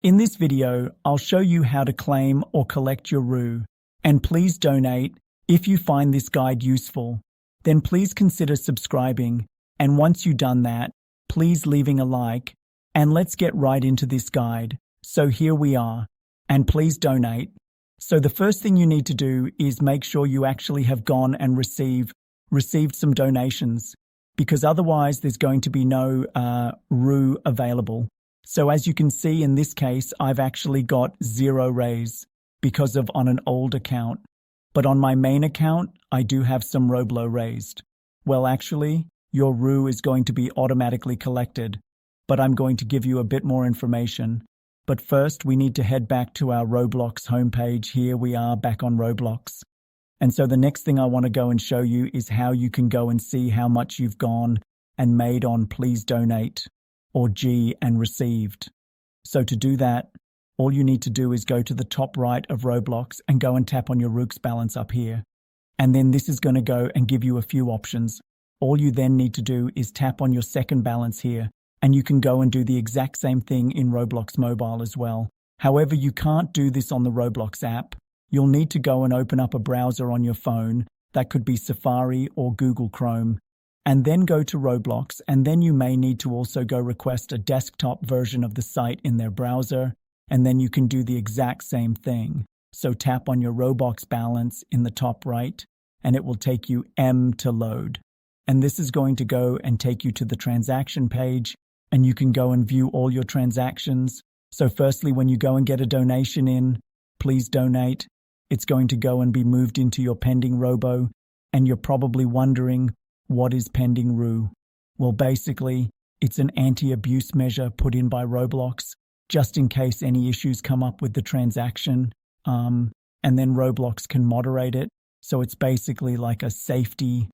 In this video, I'll show you how to claim or collect your Roo. And please donate. If you find this guide useful, then please consider subscribing. And once you've done that, please leaving a like. And let's get right into this guide. So here we are. And please donate. So the first thing you need to do is make sure you actually have gone and received some donations, because otherwise there's going to be no Roo available. So as you can see in this case, I've actually got 0 raise because of on an old account. But on my main account, I do have some Roblo raised. Well, actually, your Roo is going to be automatically collected, but I'm going to give you a bit more information. But first, we need to head back to our Roblox homepage. Here we are back on Roblox. And so the next thing I want to go and show you is how you can go and see how much you've gone and made on Please Donate or G and received. So to do that, all you need to do is go to the top right of Roblox and go and tap on your Rooks balance up here. And then this is going to go and give you a few options. All you then need to do is tap on your second balance here, and you can go and do the exact same thing in Roblox Mobile as well. However, you can't do this on the Roblox app. You'll need to go and open up a browser on your phone. That could be Safari or Google Chrome. And then go to Roblox, and then you may need to also go request a desktop version of the site in their browser, and then you can do the exact same thing. So tap on your Roblox balance in the top right, and it will take you M to load. And this is going to go and take you to the transaction page, and you can go and view all your transactions. So firstly, when you go and get a donation in, please donate, it's going to go and be moved into your pending Robo, and you're probably wondering, what is pending Roo? Well, basically, it's an anti-abuse measure put in by Roblox, just in case any issues come up with the transaction, and then Roblox can moderate it. So it's basically like a safety